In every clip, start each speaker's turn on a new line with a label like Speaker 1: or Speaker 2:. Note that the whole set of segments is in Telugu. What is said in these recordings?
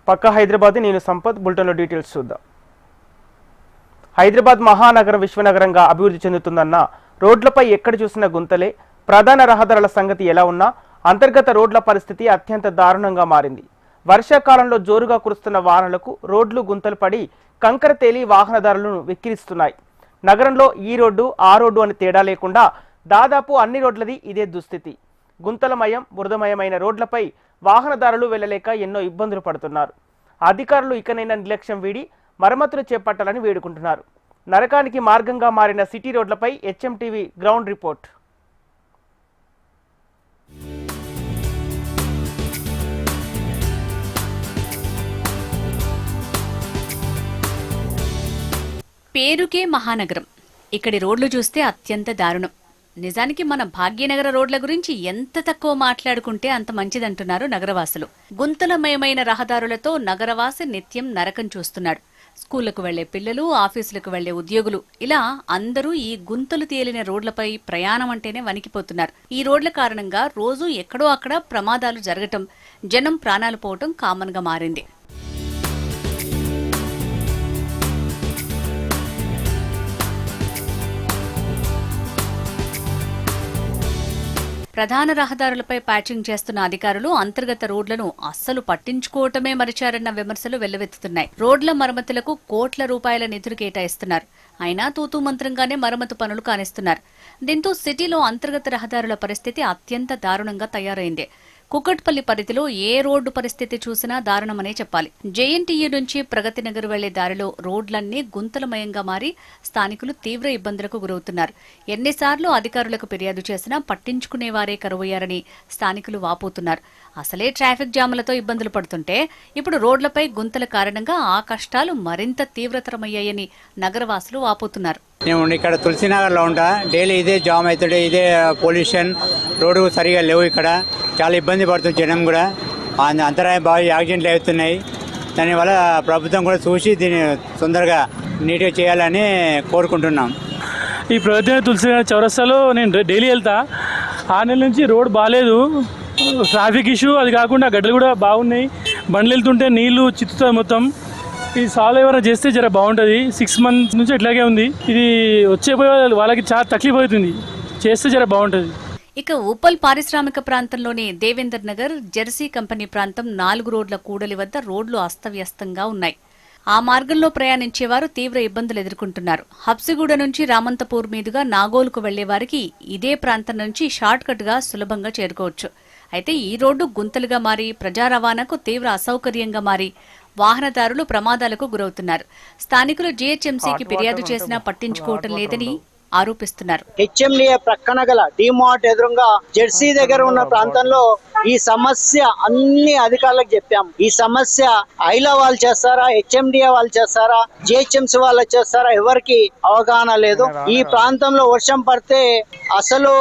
Speaker 1: పక్క హైదరాబాద్ నేను సంపత్ బులెటిన్లో డీటెయిల్స్ చూద్దాం. హైదరాబాద్ మహానగరం విశ్వనగరంగా అభివృద్ధి చెందుతుందన్న రోడ్లపై ఎక్కడ చూసినా గుంతలే. ప్రధాన రహదారుల సంగతి ఎలా ఉన్నా అంతర్గత రోడ్ల పరిస్థితి అత్యంత దారుణంగా మారింది. వర్షాకాలంలో జోరుగా కురుస్తున్న వానలకు రోడ్లు గుంతలు పడి కంకర తేలి వాహనదారులను వెక్కిరిస్తున్నాయి. నగరంలో ఈ రోడ్డు ఆ రోడ్డు అని తేడా లేకుండా దాదాపు అన్ని రోడ్లది ఇదే దుస్థితి. గుంతలమయం బురదమయమైన రోడ్లపై వాహనదారులు వెళ్లలేక ఎన్నో ఇబ్బందులు పడుతున్నారు. అధికారులు ఇకనైనా నిర్లక్ష్యం వీడి మరమ్మతులు చేపట్టాలని వేడుకుంటున్నారు. నరకానికి మార్గంగా మారిన సిటీ రోడ్లపై హెచ్ఎంటీవీ గ్రౌండ్ రిపోర్ట్.
Speaker 2: పేరుకే మహానగరం, ఇక్కడి రోడ్లు చూస్తే అత్యంత దారుణం. నిజానికి మన భాగ్యనగర రోడ్ల గురించి ఎంత తక్కువ మాట్లాడుకుంటే అంత మంచిదంటున్నారు నగరవాసులు. గుంతలమయమైన రహదారులతో నగరవాసి నిత్యం నరకం చూస్తున్నాడు. స్కూళ్లకు వెళ్లే పిల్లలు, ఆఫీసులకు వెళ్లే ఉద్యోగులు, ఇలా అందరూ ఈ గుంతలు తేలిన రోడ్లపై ప్రయాణం అంటేనే వణికిపోతున్నారు. ఈ రోడ్ల కారణంగా రోజు ఎక్కడో అక్కడ ప్రమాదాలు జరగటం, జనం ప్రాణాలు పోవటం కామన్ గా మారింది. ప్రధాన రహదారులపై ప్యాచింగ్ చేస్తున్న అధికారులు అంతర్గత రోడ్లను అస్సలు పట్టించుకోవటమే మరిచారన్న విమర్శలు వెల్లువెత్తుతున్నాయి. రోడ్ల మరమ్మతులకు కోట్ల రూపాయల నిధులు కేటాయిస్తున్నారు. అయినా తూతూ మంత్రంగానే మరమ్మతు పనులు కానిస్తున్నారు. దీంతో సిటీలో అంతర్గత రహదారుల పరిస్థితి అత్యంత దారుణంగా తయారైంది. కుకట్పల్లి పరిధిలో ఏ రోడ్డు పరిస్థితి చూసినా దారుణమనే చెప్పాలి. జేఎన్టీయూ నుంచి ప్రగతి నగర్ వెళ్లే దారిలో రోడ్లన్నీ గుంతలమయంగా మారి స్థానికులు తీవ్ర ఇబ్బందులకు గురవుతున్నారు. ఎన్నిసార్లు అధికారులకు ఫిర్యాదు చేసినా పట్టించుకునేవారే కరువయ్యారని స్థానికులు వాపోతున్నారు. అసలే ట్రాఫిక్ జాములతో ఇబ్బందులు పడుతుంటే ఇప్పుడు రోడ్లపై గుంతల కారణంగా ఆ కష్టాలు మరింత తీవ్రతరమయ్యాయని నగరవాసులు వాపోతున్నారు.
Speaker 3: నేను ఇక్కడ తులసినగర్లో ఉంటా. డైలీ ఇదే జామ్ అవుతుండే, ఇదే పొల్యూషన్, రోడ్డు సరిగా లేవు. ఇక్కడ చాలా ఇబ్బంది పడుతుంది జనం కూడా. అంతరాయం బాగా యాక్సిడెంట్లు అవుతున్నాయి. దానివల్ల ప్రభుత్వం కూడా చూసి దీన్ని తొందరగా నీట్గా చేయాలని కోరుకుంటున్నాం.
Speaker 4: ఈ ప్రగతి తులసినగర్ చౌరస్తాలో నేను డైలీ వెళ్తా. 6 నెలల నుంచి రోడ్ బాగాలేదు, ట్రాఫిక్ ఇష్యూ. అది కాకుండా గడ్డలు కూడా బాగున్నాయి. బండ్లు వెళ్తుంటే నీళ్లు చిత్తుతాయి మొత్తం. ఇది సాల్వ్ ఎవరైనా చేస్తే జర బాగుంటుంది. 6 మంత్స్ నుంచి ఇట్లాగే ఉంది. ఇది వచ్చేపోయే వాళ్ళకి చాలా తక్లీఫ్ అవుతుంది. చేస్తే జర బాగుంటుంది.
Speaker 2: ఇక ఉప్పల్ పారిశ్రామిక ప్రాంతంలోని దేవేందర్ నగర్, జెర్సీ కంపెనీ ప్రాంతం 4 రోడ్ల కూడలి వద్ద రోడ్లు అస్తవ్యస్తంగా ఉన్నాయి. ఆ మార్గంలో ప్రయాణించేవారు తీవ్ర ఇబ్బందులు ఎదుర్కొంటున్నారు. హబ్సిగూడ నుంచి రామంతపూర్ మీదుగా నాగోలుకు వెళ్లే వారికి ఇదే ప్రాంతం నుంచి షార్ట్ కట్ గా సులభంగా చేరుకోవచ్చు. అయితే ఈ రోడ్డు గుంతలుగా మారి ప్రజా రవాణాకు తీవ్ర అసౌకర్యంగా మారి వాహనదారులు ప్రమాదాలకు గురవుతున్నారు. స్థానికులు జీహెచ్ఎంసీకి ఫిర్యాదు చేసినా పట్టించుకోవటం లేదని ఆరోపిస్తున్నారు.
Speaker 5: హెచ్ఎండిఏ ప్రక్కన గల డిమార్ట్ ఎదురుగా జెర్సీ దగ్గర ఉన్న ప్రాంతంలో ఈ సమస్య అన్ని అధికారులకు చెప్పాం. ఈ సమస్య ఐలా వాళ్ళు చేస్తారా, హెచ్ఎండిఏ వాళ్ళు చేస్తారా, జిహెచ్ఎంసీ వాళ్ళు చేస్తారా, ఎవరికి అవగాహన లేదు. ఈ ప్రాంతంలో వర్షం పడితే అసలు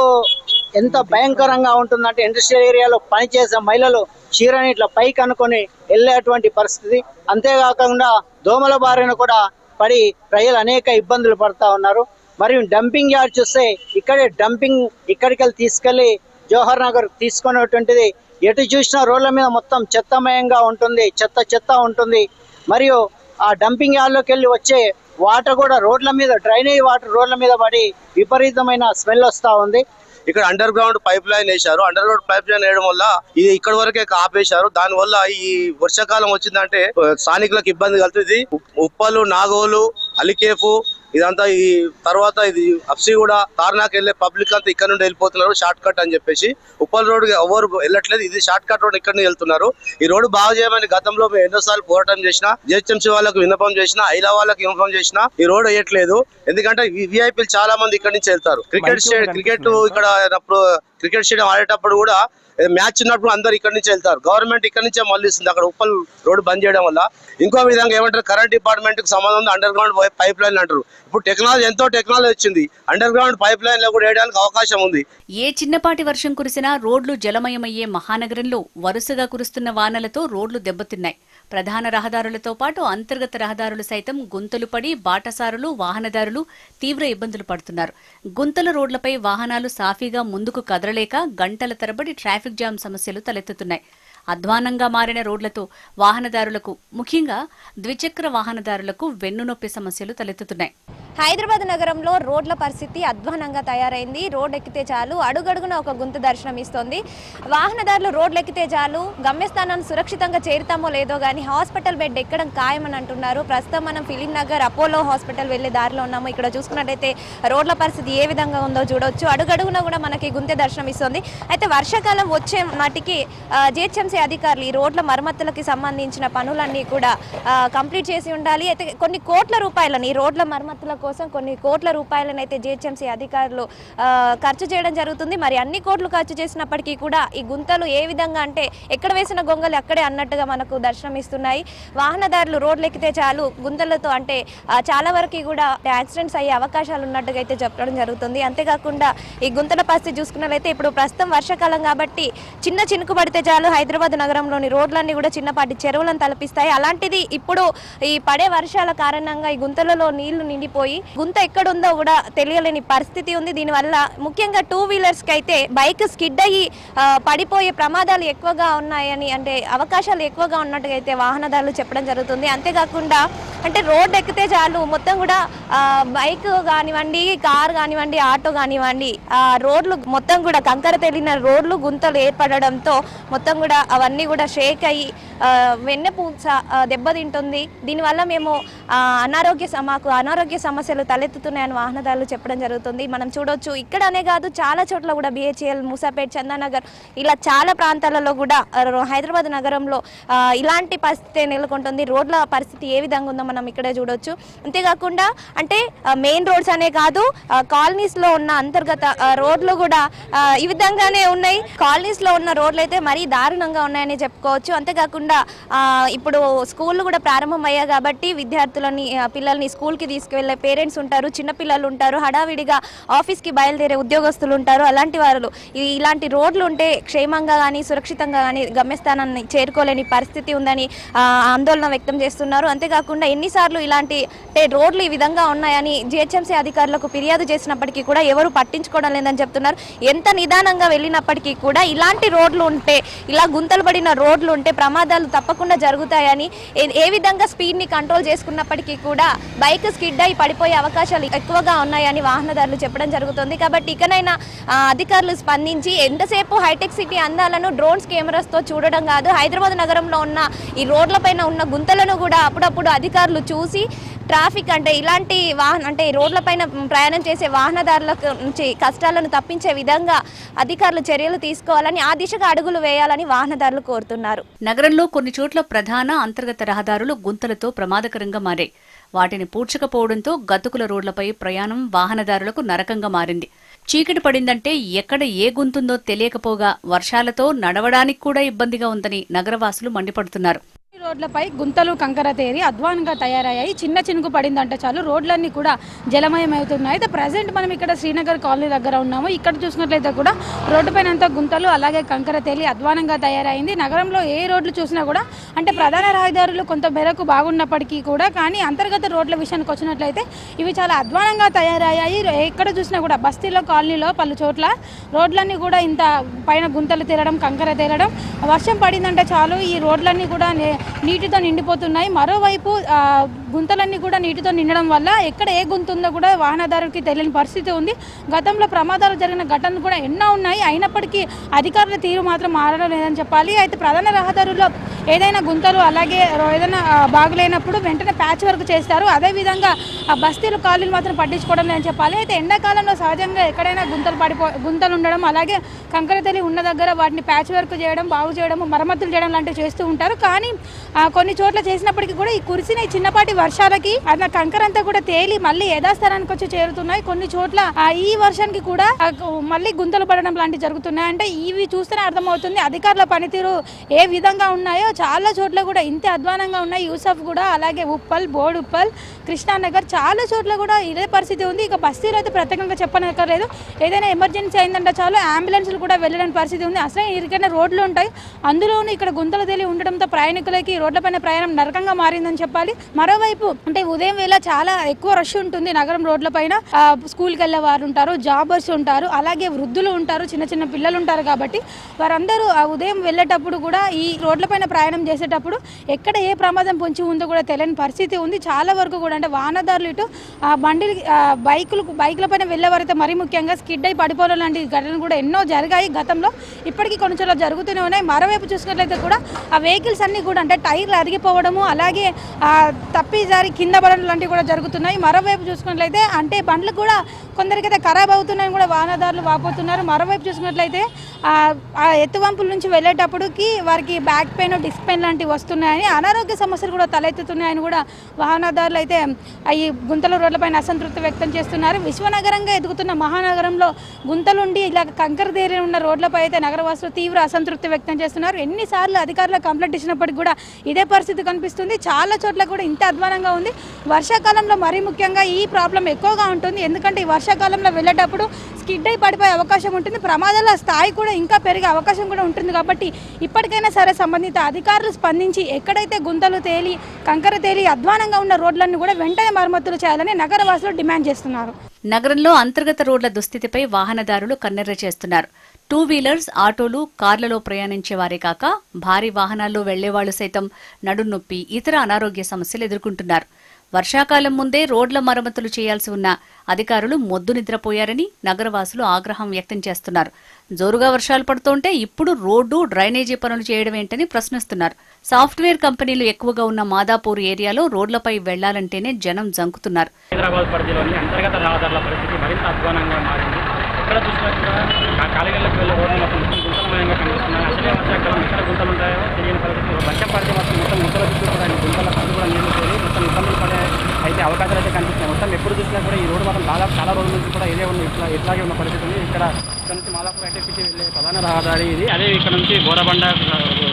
Speaker 5: ఎంత భయంకరంగా ఉంటుందంటే ఇండస్ట్రియల్ ఏరియాలో పనిచేసే మహిళలు చీరని ఇట్లా పైకి అనుకొని వెళ్ళేటువంటి పరిస్థితి. అంతేకాకుండా దోమల బారిన కూడా పడి ప్రజలు అనేక ఇబ్బందులు పడతా ఉన్నారు. మరియు డంపింగ్ యార్డ్ చూస్తే ఇక్కడే డంపింగ్ ఇక్కడికి తీసుకెళ్లి జవహర్ నగర్ తీసుకునేటువంటిది. ఎటు చూసినా రోడ్ల మీద మొత్తం చెత్తమయంగా ఉంటుంది, చెత్త ఉంటుంది. మరియు ఆ డంపింగ్ యార్డ్లోకి వెళ్ళి వచ్చే వాటర్ కూడా రోడ్ల మీద, డ్రైనేజ్ వాటర్ రోడ్ల మీద పడి విపరీతమైన స్మెల్ వస్తూ ఉంది.
Speaker 6: ఇక్కడ అండర్ గ్రౌండ్ పైప్ లైన్ వేశారు. అండర్ గ్రౌండ్ పైప్ లైన్ వేయడం వల్ల ఇది ఇక్కడ వరకే ఆపేశారు. దాని వల్ల ఈ వర్షాకాలం వచ్చిందంటే స్థానికులకు ఇబ్బంది కలుగుతుంది. ఉప్పలు, నాగోలు, అలికేఫు ఇదంతా ఈ తర్వాత ఇది హబ్సిగూడ, తార్నాక్ వెళ్లే పబ్లిక్ అంతా ఇక్కడ నుండి వెళ్ళిపోతున్నారు షార్ట్ కట్ అని చెప్పేసి. ఉప్పల్ రోడ్ ఎవరు వెళ్ళట్లేదు, ఇది షార్ట్ కట్ రోడ్ ఇక్కడ నుంచి వెళ్తున్నారు. ఈ రోడ్డు బాగు చేయమని గతంలో మేము ఎన్నోసార్లు పోరాటం చేసినా, జిహెచ్ఎంసీ వాళ్ళకు విన్నపం చేసినా, ఐలా వాళ్ళకి ఇన్ఫార్మ్ చేసినా ఈ రోడ్ వేయట్లేదు. ఎందుకంటే విఐపీలు చాలా మంది ఇక్కడ నుంచి వెళ్తారు. క్రికెట్ ఇక్కడ క్రికెట్ స్టేడియం ఆడేటప్పుడు కూడా మ్యాచ్ ఉన్నప్పుడు అందరు ఇక్కడ నుంచి వెళ్తారు. గవర్నమెంట్ ఇక్కడ నుంచే మళ్ళిస్తుంది అక్కడ ఉప్పల్ రోడ్ బంద్ చేయడం వల్ల. ఇంకో విధంగా ఏమంటారు, కరెంట్ డిపార్ట్మెంట్ కి సంబంధం ఉంది, అండర్ గ్రౌండ్ పైప్ లైన్ అంటారు. ఇప్పుడు ఎంతో టెక్నాలజీ వచ్చింది, అండర్ గ్రౌండ్ పైప్ లైన్ లో కూడా వేయడానికి అవకాశం ఉంది.
Speaker 2: ఏ చిన్నపాటి వర్షం కురిసినా రోడ్లు జలమయమయ్యే మహానగరంలో వరుసగా కురుస్తున్న వానలతో రోడ్లు దెబ్బతిన్నాయి. ప్రధాన రహదారులతో పాటు అంతర్గత రహదారులు సైతం గుంతలు పడి బాటసారులు, వాహనదారులు తీవ్ర ఇబ్బందులు పడుతున్నారు. గుంతల రోడ్లపై వాహనాలు సాఫీగా ముందుకు కదలలేక గంటల తరబడి ట్రాఫిక్ జామ్ సమస్యలు తలెత్తుతున్నాయి. అధ్వానంగా మారిన రోడ్లతో వాహనదారులకు, ముఖ్యంగా ద్విచక్ర వాహనదారులకు వెన్నునొప్పి సమస్యలు తలెత్తుతున్నాయి.
Speaker 7: హైదరాబాద్ నగరంలో రోడ్ల పరిస్థితి అధ్వానంగా తయారైంది. రోడ్ ఎక్కితే చాలు అడుగడుగున ఒక గుంత దర్శనం ఇస్తోంది. వాహనదారులు రోడ్లు ఎక్కితే చాలు గమ్యస్థానాన్ని సురక్షితంగా చేరుతామో లేదో కానీ హాస్పిటల్ బెడ్ ఎక్కడం ఖాయమని అంటున్నారు. ప్రస్తుతం మనం ఫిలిం నగర్ అపోలో హాస్పిటల్ వెళ్లే దారిలో ఉన్నాము. ఇక్కడ చూసుకున్నట్టయితే రోడ్ల పరిస్థితి ఏ విధంగా ఉందో చూడొచ్చు. అడుగడుగున కూడా మనకి గుంతె దర్శనం ఇస్తుంది. అయితే వర్షాకాలం వచ్చే నాటికి జిహెచ్ఎంసీ అధికారులు ఈ రోడ్ల మరమ్మతులకి సంబంధించిన పనులన్నీ కూడా కంప్లీట్ చేసి ఉండాలి. అయితే కొన్ని కోట్ల రూపాయలని ఈ రోడ్ల మరమ్మతుల కోసం కొన్ని కోట్ల రూపాయలను అయితే జిహెచ్ఎంసీ అధికారులు ఖర్చు చేయడం జరుగుతుంది. మరి అన్ని కోట్లు ఖర్చు చేసినప్పటికీ కూడా ఈ గుంతలు ఏ విధంగా అంటే ఎక్కడ వేసిన గొంగలు అక్కడే అన్నట్టుగా మనకు దర్శనం ఇస్తున్నాయి. వాహనదారులు రోడ్లు ఎక్కితే చాలు గుంతలతో అంటే చాలా వరకు కూడా యాక్సిడెంట్స్ అయ్యే అవకాశాలు ఉన్నట్టుగా అయితే చెప్పడం జరుగుతుంది. అంతేకాకుండా ఈ గుంతల పరిస్థితి చూసుకున్నట్లయితే ఇప్పుడు ప్రస్తుతం వర్షాకాలం కాబట్టి చిన్న చినుకు పడితే చాలు హైదరాబాద్ నగరంలోని రోడ్లన్నీ కూడా చిన్నపాటి చెరువులను తలపిస్తాయి. అలాంటిది ఇప్పుడు ఈ పడే వర్షాల కారణంగా ఈ గుంతలలో నీళ్లు నిండిపోయి గుంత ఎక్కడుందో కూడా తెలియలేని పరిస్థితి ఉంది. దీనివల్ల ముఖ్యంగా 2 వీలర్స్ కి అయితే బైక్ స్కిడ్ అయ్యి పడిపోయే ప్రమాదాలు ఎక్కువగా ఉన్నాయని అంటే అవకాశాలు ఎక్కువగా ఉన్నట్టుగా అయితే వాహనదారులు చెప్పడం జరుగుతుంది. అంతేకాకుండా అంటే రోడ్ ఎక్కితే చాలు మొత్తం కూడా బైక్ కానివ్వండి, కార్ కానివ్వండి, ఆటో కానివ్వండి రోడ్లు మొత్తం కూడా కంకర తేలిన రోడ్లు గుంతలు ఏర్పడడంతో మొత్తం కూడా అవన్నీ కూడా షేక్ అయ్యి వెన్నెపూస దెబ్బతింటుంది. దీనివల్ల మేము మాకు అనారోగ్య సమస్యలు తలెత్తుతున్నాయని వాహనదారులు చెప్పడం జరుగుతుంది. మనం చూడొచ్చు ఇక్కడనే కాదు చాలా చోట్ల కూడా BHEL, మూసాపేట్, చందానగర్ ఇలా చాలా ప్రాంతాలలో కూడా హైదరాబాద్ నగరంలో ఇలాంటి పరిస్థితి నెలకొంటుంది. రోడ్ల పరిస్థితి ఏ విధంగా ఉందో మనం ఇక్కడే చూడొచ్చు. అంతేకాకుండా అంటే మెయిన్ రోడ్స్ అనే కాదు కాలనీస్ లో ఉన్న అంతర్గత రోడ్లు కూడా ఈ విధంగానే ఉన్నాయి. కాలనీస్ లో ఉన్న రోడ్లు అయితే మరీ దారుణంగా ఉన్నాయని చెప్పుకోవచ్చు. అంతేకాకుండా ఇప్పుడు స్కూళ్ళు కూడా ప్రారంభమయ్యాయి కాబట్టి విద్యార్థులని పిల్లల్ని స్కూల్కి తీసుకువెళ్ళే పేరెంట్స్ ఉంటారు, చిన్నపిల్లలు ఉంటారు, హడావిడిగా ఆఫీస్కి బయలుదేరే ఉద్యోగస్తులు ఉంటారు. అలాంటి వారు ఇలాంటి రోడ్లు ఉంటే క్షేమంగా కానీ సురక్షితంగా కానీ గమ్యస్థానాన్ని చేరుకోలేని పరిస్థితి ఉందని ఆందోళన వ్యక్తం చేస్తున్నారు. అంతేకాకుండా ఎన్నిసార్లు ఇలాంటి రోడ్లు ఈ విధంగా ఉన్నాయని జిహెచ్ఎంసీ అధికారులకు ఫిర్యాదు చేసినప్పటికీ కూడా ఎవరు పట్టించుకోవడం లేదని చెప్తున్నారు. ఎంత నిదానంగా వెళ్ళినప్పటికీ కూడా ఇలాంటి రోడ్లు ఉంటే, ఇలా గుంతలు పడిన రోడ్లు ఉంటే ప్రమాదాలు తప్పకుండా జరుగుతాయని, ఏ విధంగా స్పీడ్ని కంట్రోల్ చేసుకున్నప్పటికీ కూడా బైక్ స్కిడ్ అయి పడిపోయే అవకాశాలు ఎక్కువగా ఉన్నాయని వాహనదారులు చెప్పడం జరుగుతుంది. కాబట్టి ఇకనైనా అధికారులు స్పందించి ఎంతసేపు హైటెక్ సిటీ అందాలను డ్రోన్స్ కెమెరాస్తో చూడడం కాదు, హైదరాబాద్ నగరంలో ఉన్న ఈ రోడ్లపైన ఉన్న గుంతలను కూడా అప్పుడప్పుడు అధికారులు చూసి ట్రాఫిక్ అంటే ఇలాంటి అంటే రోడ్లపైన ప్రయాణం చేసే వాహనదారులకు నుంచి కష్టాలను తప్పించే విధంగా అధికారులు చర్యలు తీసుకోవాలని, ఆ దిశగా అడుగులు వేయాలని వాహనదారులు కోరుతున్నారు.
Speaker 2: నగరంలో కొన్ని చోట్ల ప్రధాన అంతర్గత రహదారులు గుంతలతో ప్రమాదకరంగా మారాయి. వాటిని పూడ్చకపోవడంతో గతుకుల రోడ్లపై ప్రయాణం వాహనదారులకు నరకంగా మారింది. చీకటి పడిందంటే ఎక్కడ ఏ గుంతుందో తెలియకపోగా వర్షాలతో నడవడానికి కూడా ఇబ్బందిగా ఉందని నగరవాసులు మండిపడుతున్నారు.
Speaker 8: రోడ్లపై గుంతలు కంకర తేరి అధ్వానంగా తయారయ్యాయి. చిన్న చినుకు పడిందంటే చాలు రోడ్లన్నీ కూడా జలమయమవుతున్నాయి. అయితే ప్రజెంట్ మనం ఇక్కడ శ్రీనగర్ కాలనీ దగ్గర ఉన్నాము. ఇక్కడ చూసినట్లయితే కూడా రోడ్డుపైన అంతా గుంతలు అలాగే కంకర తేలి అధ్వానంగా తయారైంది. నగరంలో ఏ రోడ్లు చూసినా కూడా అంటే ప్రధాన రహదారులు కొంత మేరకు బాగున్నప్పటికీ కూడా కానీ అంతర్గత రోడ్ల విషయానికి వచ్చినట్లయితే ఇవి చాలా అధ్వానంగా తయారయ్యాయి. ఎక్కడ చూసినా కూడా బస్తీలో కాలనీలో పలు చోట్ల రోడ్లన్నీ కూడా ఇంత పైన గుంతలు తేలడం, కంకర తేలడం, వర్షం పడిందంటే చాలు ఈ రోడ్లన్నీ కూడా నీటితో నిండిపోతున్నాయి. మరోవైపు గుంతలన్నీ కూడా నీటితో నిండడం వల్ల ఎక్కడ ఏ గుంత ఉందో కూడా వాహనదారులకి తెలియని పరిస్థితి ఉంది. గతంలో ప్రమాదాలు జరిగిన ఘటనలు కూడా ఎన్నో ఉన్నాయి. అయినప్పటికీ అధికారుల తీరు మాత్రం మారడం లేదని చెప్పాలి. అయితే ప్రధాన రహదారుల్లో ఏదైనా గుంతలు అలాగే ఏదైనా బాగులేనప్పుడు వెంటనే ప్యాచ్ వర్క్ చేస్తారు. అదేవిధంగా బస్తీలు కాలనీలు మాత్రం పట్టించుకోవడం లేదని చెప్పాలి. అయితే ఎండాకాలంలో సహజంగా ఎక్కడైనా గుంతలు ఉండడం అలాగే కంకర తల్లి ఉన్న దగ్గర వాటిని ప్యాచ్ వర్క్ చేయడం, బాగు చేయడం, మరమ్మతులు చేయడం లాంటివి చేస్తూ ఉంటారు. కానీ కొన్ని చోట్ల చేసినప్పటికీ కూడా ఈ కురిసిన చిన్నపాటి వర్షాలకి అన్న కంకర అంతా కూడా తేలి మళ్ళీ యథాస్థానానికి వచ్చి చేరుతున్నాయి. కొన్ని చోట్ల ఈ వర్షానికి కూడా మళ్ళీ గుంతలు పడడం లాంటివి జరుగుతున్నాయి. అంటే ఇవి చూస్తేనే అర్థమవుతుంది అధికారుల పనితీరు ఏ విధంగా ఉన్నాయో. చాలా చోట్ల కూడా ఇంతే అధ్వానంగా ఉన్నాయి. యూసఫ్ కూడా అలాగే ఉప్పల్, బోడుప్పల్, కృష్ణానగర్ చాలా చోట్ల కూడా ఇదే పరిస్థితి ఉంది. ఇక బస్తీలో అయితే ప్రత్యేకంగా చెప్పనక్కర్లేదు. ఏదైనా ఎమర్జెన్సీ అయిందంటే చాలు అంబులెన్స్లు కూడా వెళ్ళలేని పరిస్థితి ఉంది. అసలు ఇరికైన రోడ్లు ఉంటాయి, అందులోనూ ఇక్కడ గుంతలు తేలి ఉండడంతో ప్రయాణికులకి రోడ్లపైన ప్రయాణం నరకంగా మారిందని చెప్పాలి. మరోవైపు మరోవైపు అంటే ఉదయం వేళ చాలా ఎక్కువ రష్ ఉంటుంది నగరం రోడ్ల పైన. స్కూల్కి వెళ్ళే వారు ఉంటారు, జాబర్స్ ఉంటారు, అలాగే వృద్ధులు ఉంటారు, చిన్న చిన్న పిల్లలు ఉంటారు. కాబట్టి వారందరూ ఉదయం వెళ్ళేటప్పుడు కూడా ఈ రోడ్ల పైన ప్రయాణం చేసేటప్పుడు ఎక్కడ ఏ ప్రమాదం పొంచి ఉందో కూడా తెలియని పరిస్థితి ఉంది. చాలా వరకు కూడా అంటే వాహనదారులు ఇటు బైకుల పైన వెళ్ళేవారైతే మరీ ముఖ్యంగా స్కిడ్ అయి పడిపోవడం లాంటి ఘటనలు కూడా ఎన్నో జరిగాయి గతంలో, ఇప్పటికీ కొన్ని చోట్ల జరుగుతూనే ఉన్నాయి. మరోవైపు చూసుకున్నట్లయితే కూడా ఆ వెహికల్స్ అన్నీ కూడా అంటే టైర్లు అరిగిపోవడము, అలాగే తప్పిజారి కింద పడడం లాంటివి కూడా జరుగుతున్నాయి. మరోవైపు చూసుకున్నట్లయితే అంటే బండ్లు కూడా కొందరికైతే ఖరాబ్ అవుతున్నాయని కూడా వాహనదారులు వాపోతున్నారు. మరోవైపు చూసుకున్నట్లయితే ఆ ఎత్తువంపుల నుంచి వెళ్ళేటప్పటికి వారికి బ్యాక్ పెయిన్, డిస్క్ పెయిన్ లాంటివి వస్తున్నాయని, అనారోగ్య సమస్యలు కూడా తలెత్తుతున్నాయని కూడా వాహనదారులు అయితే ఈ గుంతల రోడ్లపైన అసంతృప్తి వ్యక్తం చేస్తున్నారు. విశ్వనగరంగా ఎదుగుతున్న మహానగరంలో గుంతలుండి ఇలా కంకరదేరి ఉన్న రోడ్లపై అయితే నగరవాసులు తీవ్ర అసంతృప్తి వ్యక్తం చేస్తున్నారు. ఎన్నిసార్లు అధికారులకు కంప్లైంట్ ఇచ్చినప్పటికీ కూడా ఇదే పరిస్థితి కనిపిస్తుంది. చాలా చోట్ల కూడా ఇంత అధ్వానంగా ఉంది. వర్షాకాలంలో మరీ ముఖ్యంగా ఈ ప్రాబ్లం ఎక్కువగా ఉంటుంది. ఎందుకంటే ఈ వర్షాకాలంలో వెళ్ళేటప్పుడు స్కిడ్ అయి పడిపోయే అవకాశం ఉంటుంది, ప్రమాదాల స్థాయి కూడా ఇంకా పెరిగే అవకాశం కూడా ఉంటుంది. కాబట్టి ఇప్పటికైనా సరే సంబంధిత అధికారులు స్పందించి ఎక్కడైతే గుంతలు తేలి కంకర తేలి అధ్వానంగా ఉన్న రోడ్లన్నీ కూడా వెంటనే మరమ్మతులు చేయాలని నగరవాసులు డిమాండ్ చేస్తున్నారు.
Speaker 2: నగరంలో అంతర్గత రోడ్ల దుస్థితిపై వాహనదారులు కన్నెర్ర చేస్తున్నారు. 2 వీలర్స్, ఆటోలు, కార్లలో ప్రయాణించే వారే కాక భారీ వాహనాల్లో వెళ్లేవాళ్లు సైతం నడునొప్పి, ఇతర అనారోగ్య సమస్యలు ఎదుర్కొంటున్నారు. వర్షాకాలం ముందే రోడ్ల మరమ్మతులు చేయాల్సి ఉన్న అధికారులు మొద్దు నిద్రపోయారని నగరవాసులు ఆగ్రహం వ్యక్తం చేస్తున్నారు. జోరుగా వర్షాలు పడుతుంటే ఇప్పుడు రోడ్డు, డ్రైనేజీ పనులు చేయడం ఏంటని ప్రశ్నిస్తున్నారు. సాఫ్ట్వేర్ కంపెనీలు ఎక్కువగా ఉన్న మాదాపూర్ ఏరియాలో రోడ్లపై వెళ్లాలంటేనే జనం జంకుతున్నారు.
Speaker 9: హైదరాబాద్ పరిధిలోని అంతర్గత రహదారుల పరిస్థితి మరింత అధ్వానంగా మారింది. ఎక్కడ చూసినా కూడా కాలిగళ్ళకి వెళ్ళే రోడ్లు మొత్తం గుంతలమయంగా కనిపిస్తున్నాయి. అసలే వర్షాకాలం ఎక్కడ గుంతలు ఉంటాయో తెలియని పరిస్థితి. వర్షం పడితే మొత్తం గుంతల చుట్టూ కూడా గుంతల పనులు కూడా నీళ్లు పోయి మొత్తం ఇబ్బందులు పడే అయితే అవకాశాలు అయితే కనిపిస్తున్నాయి. మొత్తం ఎప్పుడు చూసినా కూడా ఈ రోడ్డు మాత్రం దాదాపు చాలా రోజుల నుంచి కూడా ఇదే ఉన్న ఇట్లాగే ఉన్న పరిస్థితి ఉంది. ఇక్కడ నుంచి మాదాపూర్ ఐటీసీకి వెళ్ళే ప్రధాన రహదారి ఇది. అదే ఇక్కడ నుంచి బోరబండ,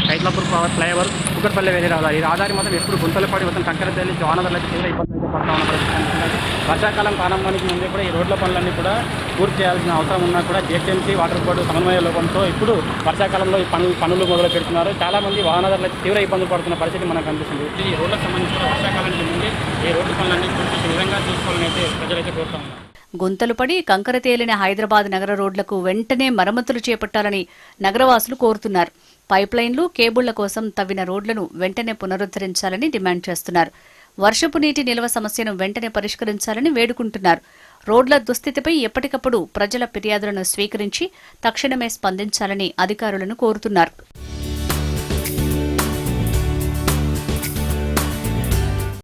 Speaker 9: సైట్లాపూర్ ఫ్లైఓవర్, కుక్కట్పల్లి వెళ్ళే రహదారి. ఈ రహదారి మాత్రం ఎప్పుడు గుంతలు పడి మొత్తం కంకర తల్లి వాహనదారులు అయితే తీవ్ర ఇబ్బందులు అయితే పడతా ఉన్న పరిస్థితి కనిపిస్తుంది. వర్షాకాలం ప్రారంభానికి ముందే కూడా ఈ రోడ్ల పనులన్నీ కూడా పూర్తి చేయాల్సిన అవసరం ఉన్నా కూడా జీహెచ్ఎంసీ, వాటర్ బోర్డు సమన్వయ లోపంతో ఇప్పుడు వర్షాకాలంలో ఈ పనులు మొదలు పెడుతున్నారు. చాలా మంది వాహనదారులు అయితే తీవ్ర ఇబ్బందులు పడుతున్న పరిస్థితి మనకు కనిపిస్తుంది. ఈ రోడ్లకు సంబంధించిన వర్షాకాలానికి ముందే ఈ రోడ్డు పనులన్నీ పూర్తి విధంగా చూసుకోవాలని అయితే ప్రజలైతే కోరుతా ఉన్నారు.
Speaker 2: గుంతలు పడి కంకర తేలిన హైదరాబాద్ నగర రోడ్లకు వెంటనే మరమ్మతులు చేపట్టాలని నగరవాసులు కోరుతున్నారు. పైప్లైన్లు, కేబుళ్ల కోసం తవ్విన రోడ్లను వెంటనే పునరుద్ధరించాలని డిమాండ్ చేస్తున్నారు. వర్షపు నీటి నిల్వ సమస్యను వెంటనే పరిష్కరించాలని వేడుకుంటున్నారు. రోడ్ల దుస్థితిపై ఎప్పటికప్పుడు ప్రజల ఫిర్యాదులను స్వీకరించి తక్షణమే స్పందించాలని అధికారులను కోరుతున్నారు.